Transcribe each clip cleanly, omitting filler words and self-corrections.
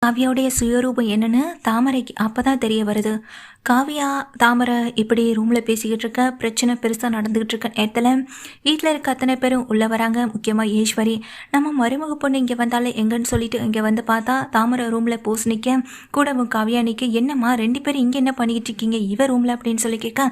காவியாவுடைய சுயரூபம் என்னன்னு தாமரைக்கு அப்பதான் தெரிய வருது. காவியா தாமரை இப்படி ரூமில் பேசிக்கிட்டு இருக்க, பிரச்சனை பெருசாக நடந்துக்கிட்டு இருக்க நேரத்தில் வீட்டில் இருக்க அத்தனை பேரும் உள்ளே வராங்க. முக்கியமாக ஈஸ்வரி, நம்ம மருமக பொண்ணு இங்கே வந்தாலே எங்கன்னு சொல்லிட்டு இங்கே வந்து பார்த்தா தாமரை ரூமில் போஸ் நிற்க, கூடவும் காவியா நிற்க. என்னம்மா ரெண்டு பேரும் இங்கே என்ன பண்ணிக்கிட்டு இருக்கீங்க இவ ரூமில் அப்படின்னு சொல்லி கேட்க,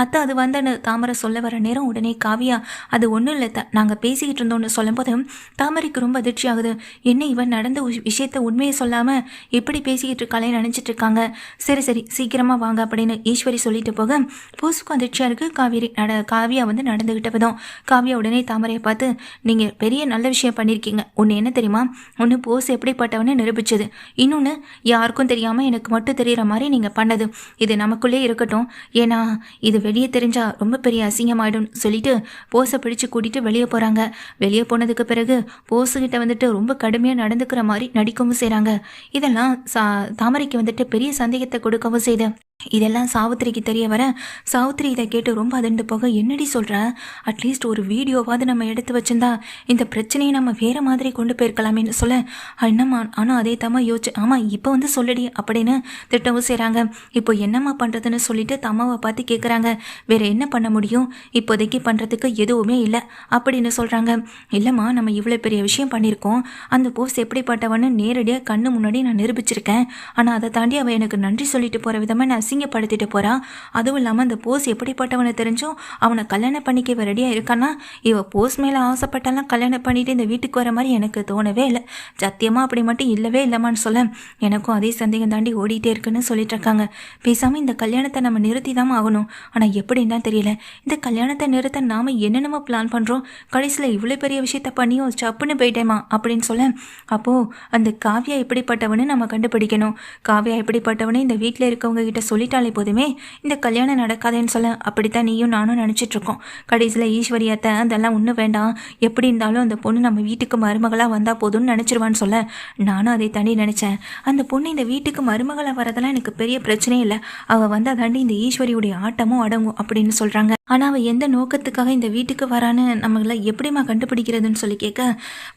அத்தை அது வந்தன்னு தாமரை சொல்ல வர நேரம் உடனே காவியா, அது ஒன்றும் இல்லை நாங்கள் பேசிக்கிட்டு இருந்தோன்னு சொல்லும்போது தாமரைக்கு ரொம்ப அதிர்ச்சி ஆகுது. என்ன இவன் நடந்த விஷயத்த உண்மையை சொல்லாமல் எப்படி பேசிக்கிட்டு இருக்காளே நினச்சிட்டு இருக்காங்க. சரி சரி சீக்கிரமாக வாங்க அப்படின்னு ஈஸ்வரி சொல்லிட்டு போக போஸுக்கும் அதிர்ச்சியாக இருக்குது. காவியா வந்து நடந்துகிட்ட விதம். காவியா உடனே தாமரையை பார்த்து, நீங்கள் பெரிய நல்ல விஷயம் பண்ணியிருக்கீங்க. ஒன்று என்ன தெரியுமா, ஒன்று போஸ் எப்படிப்பட்டவன்னு நிரூபிச்சது, இன்னொன்று யாருக்கும் தெரியாமல் எனக்கு மட்டும் தெரிகிற மாதிரி நீங்கள் பண்ணது. இது நமக்குள்ளே இருக்கட்டும், ஏன்னா இது வெளியே தெரிஞ்சால் ரொம்ப பெரிய அசிங்கமாயிடும் சொல்லிட்டு போஸை பிடிச்சு கூட்டிகிட்டு வெளியே போகிறாங்க. வெளியே போனதுக்கு பிறகு போஸுக்கிட்ட வந்துட்டு ரொம்ப கடுமையாக நடந்துக்கிற மாதிரி நடிக்கவும் செய்கிறாங்க. இதெல்லாம் தாமரைக்கு வந்துட்டு பெரிய சந்தேகத்தை கொடுக்கவும் செய்து இதெல்லாம் சாவித்திரிக்கு தெரிய வர சாவித்திரி இதை கேட்டு ரொம்ப அதிர்ந்து போக, என்னடி சொல்கிற, அட்லீஸ்ட் ஒரு வீடியோவாவது நம்ம எடுத்து வச்சிருந்தா இந்த பிரச்சனையை நம்ம வேறு மாதிரி கொண்டு போயிருக்கலாமேன்னு சொல்ல, என்னம்மா ஆனால் அதே தாம்மா யோசிச்சு, ஆமாம் இப்போ வந்து சொல்லடி அப்படின்னு திட்டவும் செய்கிறாங்க. இப்போ என்னம்மா பண்ணுறதுன்னு சொல்லிட்டு தம்மாவை பார்த்து கேட்குறாங்க. வேறு என்ன பண்ண முடியும், இப்போதைக்கு பண்ணுறதுக்கு எதுவுமே இல்லை அப்படின்னு சொல்கிறாங்க. இல்லைம்மா நம்ம இவ்வளோ பெரிய விஷயம் பண்ணியிருக்கோம், அந்த போஸ் எப்படிப்பட்டவன்னு நேரடியாக கண்ணு முன்னாடி நான் நிரூபிச்சிருக்கேன். ஆனால் அதை தாண்டி அவள் எனக்கு நன்றி சொல்லிட்டு போகிற விதமாக நான் அசிங்கப்படுத்திட்டு போறா. அதுவும் இல்லாமல் அந்த போஸ் எப்படிப்பட்டவனை தெரிஞ்சும் அவனை கல்யாணம் பண்ணிக்க ரெடியாக இருக்கான்னா, இவ போஸ் மேலே ஆசைப்பட்டாலாம் கல்யாணம் பண்ணிட்டு இந்த வீட்டுக்கு வர மாதிரி எனக்கு தோணவே இல்லை. சத்தியமாக அப்படி மட்டும் இல்லவே இல்லைம்மான்னு சொல்ல, எனக்கும் அதே சந்தேகம் தாண்டி ஓடிட்டே இருக்குன்னு சொல்லிட்டு இருக்காங்க. பேசாமல் இந்த கல்யாணத்தை நம்ம நிறுத்தி தான் ஆகணும். ஆனால் எப்படின்னு தான் தெரியல. இந்த கல்யாணத்தை நிறுத்த நாம் என்னென்னமோ பிளான் பண்ணுறோம், கடைசியில் இவ்வளோ பெரிய விஷயத்த பண்ணியும் சப்புன்னு போயிட்டேமா அப்படின்னு சொல்ல, அப்போது அந்த காவியா எப்படிப்பட்டவனு நம்ம கண்டுபிடிக்கணும். காவியா எப்படிப்பட்டவனே இந்த வீட்டில் இருக்கவங்க கிட்ட சொல்லிட்டாலே போதுமே இந்த கல்யாணம் நடக்காதேன்னு சொல்ல, அப்படித்தான் நீயும் நானும் நினச்சிட்ருக்கோம். கடைசியில் ஈஸ்வரியத்தை அதெல்லாம் ஒன்றும் வேண்டாம், எப்படி இருந்தாலும் அந்த பொண்ணு நம்ம வீட்டுக்கு மருமகளாக வந்தால் போதும்னு நினச்சிருவான்னு சொல்ல, நானும் அதை தாண்டி நினச்சேன். அந்த பொண்ணு இந்த வீட்டுக்கு மருமகளாக வரதெல்லாம் எனக்கு பெரிய பிரச்சனையே இல்லை, அவள் வந்தால் தாண்டி இந்த ஈஸ்வரியுடைய ஆட்டமும் அடங்கும் அப்படின்னு சொல்கிறாங்க. ஆனால் அவள் எந்த நோக்கத்துக்காக இந்த வீட்டுக்கு வரான்னு நம்மள எப்படிமா கண்டுபிடிக்கிறதுன்னு சொல்லி கேட்க,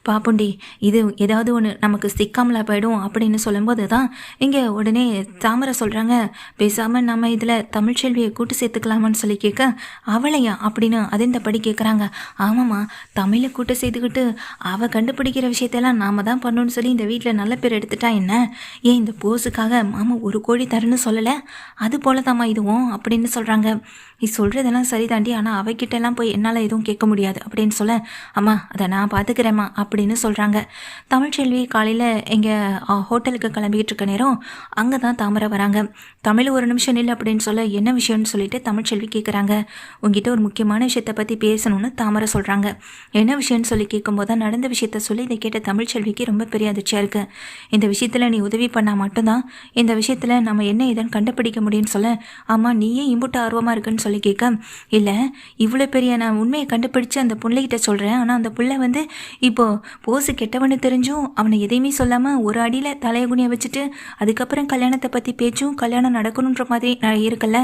பாப்புண்டி இது ஏதாவது ஒன்று நமக்கு சிக்காமலா போயிடும் அப்படின்னு சொல்லும்போது தான் இங்கே உடனே தாமரை சொல்கிறாங்க, பேசாமல் நம்ம இதில் தமிழ்ச்செல்வியை கூட்டு சேர்த்துக்கலாமான்னு சொல்லி கேட்க, அவளையா அப்படின்னு அதிர்ந்தபடி கேட்குறாங்க. ஆமாம்மா, தமிழை கூட்டு சேர்த்துக்கிட்டு அவள் கண்டுபிடிக்கிற விஷயத்தெல்லாம் நாம் தான் பண்ணணும்னு சொல்லி இந்த வீட்டில் நல்ல பேர் எடுத்துட்டா என்ன, ஏன் இந்த போஸுக்காக மாமா ஒரு கோடி தரேன்னு சொல்லலை, அது போல தாம்மா இதுவும் அப்படின்னு சொல்கிறாங்க. நீ சொல்கிறதெல்லாம் சரி தாண்டி, ஆனால் அவகிட்டெல்லாம் போய் என்னால் எதுவும் கேட்க முடியாது அப்படின்னு சொல்ல, அம்மா அதை நான் பார்த்துக்கிறேம்மா அப்படின்னு சொல்கிறாங்க. தமிழ்ச்செல்வி காலையில் எங்கள் ஹோட்டலுக்கு கிளம்பிக்கிட்டு இருக்க நேரம் அங்கே தான் தாமரை வராங்க. தமிழ் ஒரு நிமிஷம் இல்லை அப்படின்னு சொல்ல, என்ன விஷயம்னு சொல்லிட்டு தமிழ்ச்செல்வி கேட்குறாங்க. உங்ககிட்ட ஒரு முக்கியமான விஷயத்தை பற்றி பேசணும்னு தாமரை சொல்கிறாங்க. என்ன விஷயம்னு சொல்லி கேட்கும்போது தான் நடந்த விஷயத்த சொல்லி இதை கேட்ட தமிழ்ச்செல்விக்கு ரொம்ப பெரிய அதிர்ச்சியாக இருக்குது. இந்த விஷயத்தில் நீ உதவி பண்ணால் மட்டும்தான் இந்த விஷயத்தில் நம்ம என்ன ஏதுன்னு கண்டுபிடிக்க முடியும்னு சொல்ல, ஆமாம் நீயே இம்புட்டு ஆர்வமாக இருக்குன்னு சொல்லி கேட்க, இல்லை இவ்வளோ பெரிய நான் உண்மையை கண்டுபிடிச்சு அந்த பிள்ளைகிட்ட சொல்கிறேன், ஆனால் அந்த பிள்ளை வந்து இப்போது போஸு கெட்டவனு தெரிஞ்சும் அவனை எதையுமே சொல்லாமல் ஒரு அடியில் தலையகுனியை வச்சுட்டு அதுக்கப்புறம் கல்யாணத்தை பற்றி பேச்சும் கல்யாணம் நடக்கணுன்ற மாதிரி இருக்குல்ல.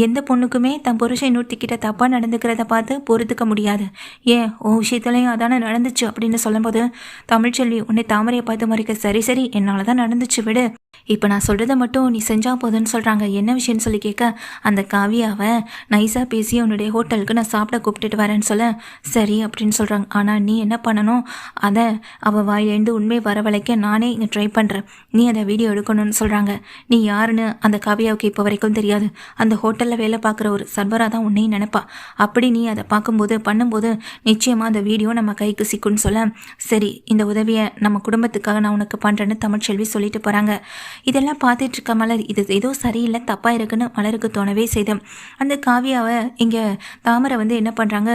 எந்த பொண்ணுக்குமே தன் புருஷன் இன்னொருத்திக்கிட்ட தப்பாக நடந்துக்கிறத பார்த்து பொறுத்துக்க முடியாது. ஏன் ஓ விஷயத்துலையும் அதானே நடந்துச்சு அப்படின்னு சொல்லும்போது தமிழ்ச்செல்வி உன்னை தாமரையை பார்த்து மறைக்க, சரி சரி என்னால் தான் நடந்துச்சு விடு, இப்போ நான் சொல்கிறத மட்டும் நீ செஞ்சால் போதுன்னு சொல்கிறாங்க. என்ன விஷயம்னு சொல்லி கேட்க, அந்த காவியாவை நைஸாக பேசி உன்னுடைய ஹோட்டலுக்கு நான் சாப்பிட கூப்பிட்டுட்டு வரேன்னு சொல்ல, சரி அப்படின்னு சொல்கிறாங்க. ஆனால் நீ என்ன பண்ணணும், அதை அவள் வாயிலேருந்து உண்மை வரவழைக்க நானே இங்கே ட்ரை பண்ணுறேன், நீ அதை வீடியோ எடுக்கணும்னு சொல்கிறாங்க. நீ யாருன்னு அந்த காவியாவுக்கு இப்போ வரைக்கும் தெரியாது, அந்த ஹோட்டலில் வேலை பார்க்குற ஒரு சர்வராக தான் உன்னையும் நினைப்பா. அப்படி நீ அதை பார்க்கும்போது பண்ணும்போது நிச்சயமாக அந்த வீடியோ நம்ம கைக்கு சிக்குன்னு சொல்ல, சரி இந்த உதவியை நம்ம குடும்பத்துக்காக நான் உனக்கு பண்ணுறேன்னு தமிழ்ச்செல்வி சொல்லிட்டு போகிறாங்க. இதெல்லாம் பார்த்துட்டு இருக்க மலர் இது ஏதோ சரியில்லை தப்பாக இருக்குன்னு மலருக்கு தோணவே செய்து அந்த காவியாவை இங்கே தாமரை வந்து என்ன பண்ணுறாங்க,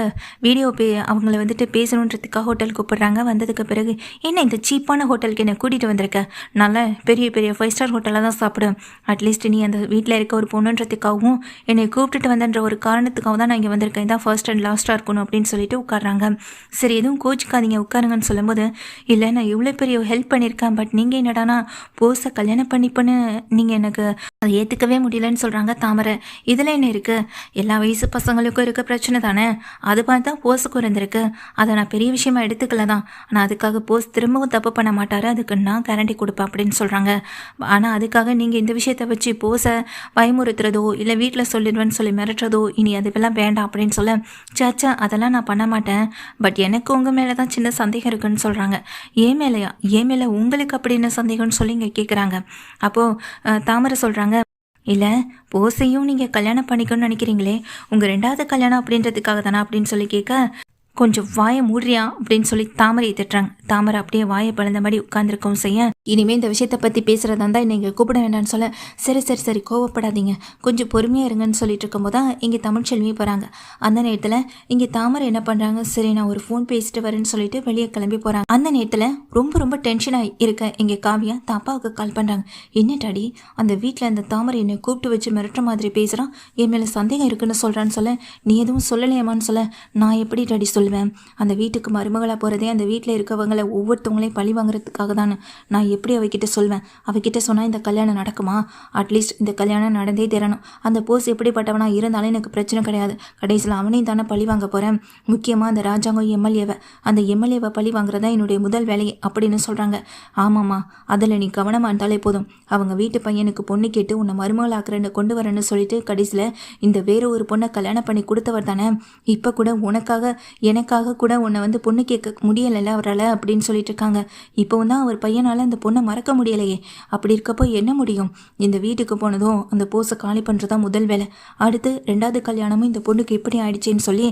வீடியோ அவங்கள வந்துட்டு பேசணுன்றதுக்காக ஹோட்டல் கூப்பிடுறாங்க. வந்ததுக்கு பிறகு, என்ன இந்த சீப்பான ஹோட்டலுக்கு என்னை கூட்டிகிட்டு வந்திருக்க, நல்ல பெரிய பெரிய 5 ஸ்டார் ஹோட்டலாக தான் சாப்பிடும், அட்லீஸ்ட் நீ அந்த வீட்டில் இருக்க ஒரு பொண்ணுன்றதுக்காகவும் என்னை கூப்பிட்டுட்டு வந்தன்ற ஒரு காரணத்துக்காக தான் நான் இங்கே வந்திருக்கேன், இதான் ஃபர்ஸ்ட் அண்ட் லாஸ்ட்டாக இருக்கணும் அப்படின்னு சொல்லிட்டு உட்காடுறாங்க. சரி எதுவும் கோச்சிக்காதீங்க உட்காருங்கன்னு சொல்லும்போது, இல்லை நான் இவ்வளோ பெரிய ஹெல்ப் பண்ணியிருக்கேன், பட் நீங்கள் என்னடானா போஸை கல்யாணம் பண்ணிப்பன்னு நீங்கள் எனக்கு அதை ஏற்றுக்கவே முடியலன்னு சொல்கிறாங்க தாமரை. இதில் என்ன இருக்குது, எல்லா வயசு பசங்களுக்கும் இருக்க பிரச்சனை தானே. அது பார்த்தா போஸுக்கு இருந்திருக்கு. அதை நான் பெரிய விஷயமா எடுத்துக்கல தான். ஆனால் அதுக்காக போஸ் திரும்பவும் தப்பு பண்ண மாட்டார், அதுக்கு நான் கேரண்டி கொடுப்பேன் அப்படின்னு சொல்கிறாங்க. ஆனால் அதுக்காக நீங்கள் இந்த விஷயத்தை வச்சு போஸை பயமுறுத்துறதோ இல்லை வீட்டில் சொல்லிடுவேன்னு சொல்லி மிரட்டுறதோ இனி அதுவெல்லாம் வேண்டாம் அப்படின்னு சொல்ல, சாச்சா அதெல்லாம் நான் பண்ண மாட்டேன், பட் எனக்கு உங்கள் மேலே தான் சின்ன சந்தேகம் இருக்குன்னு சொல்கிறாங்க. ஏன் மேலேயா? ஏன் மேலே உங்களுக்கு அப்படி என்ன சந்தேகம்னு சொல்லி இங்கே கேட்குறாங்க. அப்போது தாமரை சொல்கிறாங்க, இல்லை போஸையும் நீங்கள் கல்யாணம் பண்ணிக்கணும்னு நினைக்கிறீங்களே, உங்கள் 2வது கல்யாணம் அப்படின்றதுக்காக தானே அப்படின்னு சொல்லி கேட்க, கொஞ்சம் வாயை மூடுறியா அப்படின்னு சொல்லி தாமரையை திட்டுறாங்க. தாமரை அப்படியே வாயை பழந்த மாதிரி உட்காந்துருக்கவும் செய்ய, இனிமேல் இந்த விஷயத்தை பற்றி பேசுகிறதா இருந்தால் நீங்கள் கூப்பிட வேண்டாம்னு சொல்ல, சரி சரி சரி கோவப்படாதீங்க, கொஞ்சம் பொறுமையாக இருங்கன்னு சொல்லிட்டு இருக்கும்போது தான் இங்கே தமிழ்ச்செல்வி போகிறாங்க. அந்த நேரத்தில் இங்கே தாமரை என்ன பண்ணுறாங்க, சரி நான் ஒரு ஃபோன் பேசிட்டு வரேன்னு சொல்லிட்டு வெளியே கிளம்பி போகிறாங்க. அந்த நேரத்தில் ரொம்ப ரொம்ப டென்ஷனாக இருக்க இங்கே காவியா அப்பாவுக்கு கால் பண்ணுறாங்க. என்ன டாடி, அந்த வீட்டில் அந்த தாமரை என்னை கூப்பிட்டு வச்சு மிரட்டுற மாதிரி பேசுகிறான், என் மேலே சந்தேகம் இருக்குன்னு சொல்கிறான்னு சொல்ல, நீ எதுவும் சொல்லலையாமான்னு சொல்ல, நான் எப்படி டாடி சொல்லுவேன், அந்த வீட்டுக்கு மருமகளாக போகிறதே அந்த வீட்டில் இருக்கவங்களை ஒவ்வொருத்தவங்களையும் பழி வாங்குறதுக்காக தானே. நான் எப்படி அவகிட்ட சொல்வேன், அவகிட்ட சொன்னால் இந்த கல்யாணம் நடக்குமா? அட்லீஸ்ட் இந்த கல்யாணம் நடந்தே தரணும். அந்த போஸ் எப்படிப்பட்டவனா இருந்தாலும் எனக்கு பிரச்சனை கிடையாது, கடைசியில் அவனையும் தானே பழி வாங்க போகிறேன். முக்கியமாக அந்த ராஜாங்கம் அந்த எம்எல்ஏவை பழி வாங்குறதா என்னுடைய முதல் வேலையை அப்படின்னு சொல்கிறாங்க. ஆமாம்மா, அதில் நீ கவனமாக இருந்தாலே போதும். அவங்க வீட்டு பையனுக்கு பொண்ணு கேட்டு உன்னை மருமகளாக்குறேன்னு கொண்டு வரேன்னு சொல்லிட்டு கடைசியில் இந்த வேற ஒரு பொண்ணை கல்யாணம் பண்ணி கொடுத்தவர் தானே. இப்போ கூட எனக்காக கூட உன்னை வந்து பொண்ணு கேட்க முடியலைல்ல அவரால் அப்படின்னு சொல்லிட்டு இருக்காங்க. இப்போவும் தான் அவர் பையனால் அந்த பொண்ணை மறக்க முடியலையே. அப்படி இருக்கப்போ என்ன முடியும்? இந்த வீட்டுக்கு போனதும் அந்த போஸை காலி பண்ணுறதா முதல் வேலை. அடுத்து 2வது கல்யாணமும் இந்த பொண்ணுக்கு எப்படி ஆயிடுச்சுன்னு சொல்லி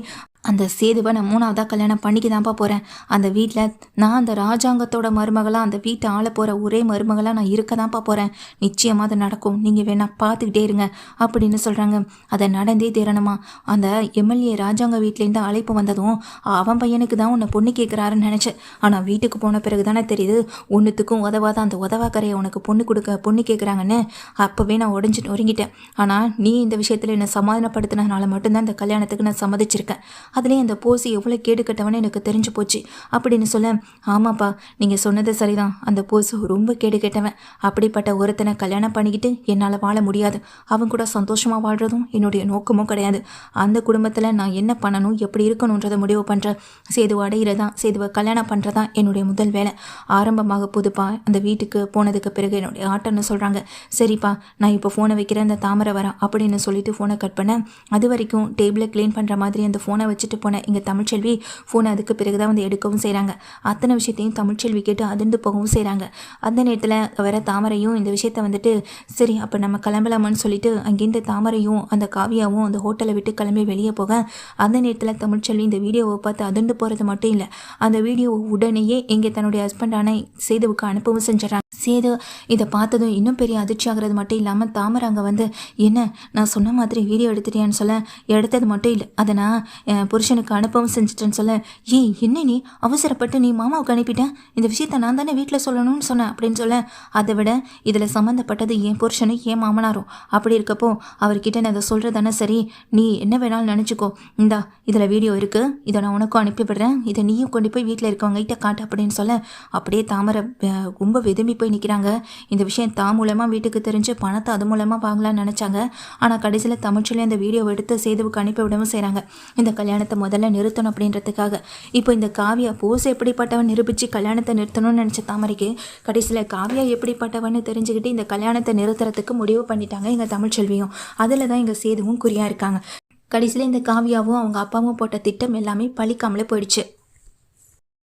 அந்த சேதுவை நான் 3ஆவதாக கல்யாணம் பண்ணிக்க தான்ப்பா போகிறேன். அந்த வீட்டில் நான் அந்த ராஜாங்கத்தோட மருமகளாக, அந்த வீட்டை ஆள போகிற ஒரே மருமகளாக நான் இருக்க தான்ப்பா போகிறேன். நிச்சயமாக அது நடக்கும், நீங்கள் வேணா பார்த்துக்கிட்டே இருங்க அப்படின்னு சொல்கிறாங்க. அதை நடந்தே தீரணுமா? அந்த எம்எல்ஏ ராஜாங்க வீட்லேருந்து அழைப்பு வந்ததும் அவன் பையனுக்கு தான் உன்னை பொண்ணு கேட்குறாருன்னு நினச்சேன். ஆனால் வீட்டுக்கு போன பிறகு தானே தெரியுது ஒன்றுத்துக்கும் உதவாத அந்த உதவாக்கரையை உனக்கு பொண்ணு கேட்குறாங்கன்னு. அப்போவே நான் நொறுங்கிட்டேன். ஆனால் நீ இந்த விஷயத்தில் என்னை சமாதானப்படுத்தினால மட்டும்தான் இந்த கல்யாணத்துக்கு நான் சம்மதிச்சிருக்கேன். அதுலேயே அந்த போசி எவ்வளோ கேடு கட்டவன்னு எனக்கு தெரிஞ்சு போச்சு அப்படின்னு சொல்ல, ஆமாப்பா நீங்கள் சொன்னது சரிதான், அந்த போசு ரொம்ப கேடு கெட்டவன். அப்படிப்பட்ட ஒருத்தனை கல்யாணம் பண்ணிக்கிட்டு என்னால் வாழ முடியாது. அவன் கூட சந்தோஷமாக வாழ்கிறதும் என்னுடைய நோக்கமும் கிடையாது. அந்த குடும்பத்தில் நான் என்ன பண்ணணும், எப்படி இருக்கணுன்றதை முடிவு பண்ணுறேன். சேதுவை அடையிறதான், சேதுவை கல்யாணம் பண்ணுறதான் என்னுடைய முதல் வேலை. ஆரம்பமாக புதுப்பா அந்த வீட்டுக்கு போனதுக்கு பிறகு என்னுடைய ஆட்டம்னு சொல்கிறாங்க. சரிப்பா நான் இப்போ ஃபோனை வைக்கிறேன், அந்த தாமரை வரேன் அப்படின்னு சொல்லிட்டு ஃபோனை கட் பண்ணேன். அது வரைக்கும் டேபிளை க்ளீன் பண்ணுற மாதிரி அந்த ஃபோனை வச்சுட்டு போனேன். இங்கே தமிழ்ச்செல்வி ஃபோனை அதுக்கு பிறகுதான் வந்து எடுக்கவும் செய்கிறாங்க. அத்தனை விஷயத்தையும் தமிழ்ச்செல்வி கேட்டு அதிர்ந்து போகவும் செய்கிறாங்க. அந்த நேரத்தில் வர தாமரையும் இந்த விஷயத்த வந்துட்டு சரி அப்போ நம்ம கிளம்பலாமான்னு சொல்லிட்டு அங்கேருந்து தாமரையும் அந்த காவியாவும் அந்த ஹோட்டலை விட்டு கிளம்பி வெளியே போக, அந்த நேரத்தில் தமிழ்ச்செல்வி இந்த வீடியோவை பார்த்து அதிர்ந்து போகிறது மட்டும் இல்லை, அந்த வீடியோவை உடனேயே இங்கே தன்னுடைய ஹஸ்பண்டான சேதுவுக்கு அனுப்பவும் செஞ்சிடறாங்க. சேது இதை பார்த்ததும் இன்னும் பெரிய அதிர்ச்சி ஆகிறது மட்டும் இல்லாமல் தாமரை அங்கே வந்து, என்ன நான் சொன்ன மாதிரி வீடியோ எடுத்துட்டியான்னு சொல்ல, எடுத்தது மட்டும் இல்லை அதை நான் புருஷனுக்கு அனுப்பவும் செஞ்சுட்டேன்னு சொல்ல, ஏய் என்ன நீ அவசரப்பட்டு நீ மாமாவுக்கு அனுப்பிட்டேன், இந்த விஷயத்த நான் தானே வீட்டில் சொல்லணும்னு சொன்னேன் அப்படின்னு சொல்ல, அதை விட இதில் சம்மந்தப்பட்டது என் புருஷனும் என் மாமனாரும். அப்படி இருக்கப்போ அவர்கிட்ட நான் அதை சொல்கிறதானே சரி, நீ என்ன வேணாலும் நினச்சிக்கோ, இந்தா இதில் வீடியோ இருக்குது, இதை நான் உனக்கும் அனுப்பிவிடுறேன், இதை நீயும் கொண்டு போய் வீட்டில் இருக்கவங்ககிட்ட காட்டு அப்படின்னு சொல்ல, அப்படியே தாமரை ரொம்ப வெதும்பி போய் நிற்கிறாங்க. இந்த விஷயம் தான் மூலமாக வீட்டுக்கு தெரிஞ்சு பணத்தை அது மூலமாக வாங்கலாம்னு நினச்சாங்க. ஆனால் கடைசியில் தமிழ்ச்செல்வி அந்த வீடியோவை எடுத்து சேதுவுக்கு அனுப்பிவிடவும் செய்கிறாங்க. இந்த கல்யாணத்தை முதல்ல நிறுத்தணும் அப்படின்றதுக்காக. இப்போ இந்த காவியா போஸ் எப்படிப்பட்டவன் நிரூபித்து கல்யாணத்தை நிறுத்தணும்னு நினச்ச தாமரைக்கு கடைசியில் காவியா எப்படிப்பட்டவன்னு தெரிஞ்சுக்கிட்டு இந்த கல்யாணத்தை நிறுத்துறதுக்கு முடிவு பண்ணிட்டாங்க எங்கள் தமிழ்ச்செல்வியும். அதில் தான் எங்கள் சேதுவும் குறியாக இருக்காங்க. கடைசியில் இந்த காவியாவும் அவங்க அப்பாவும் போட்ட திட்டம் எல்லாமே பழிக்காமலே போயிடுச்சு.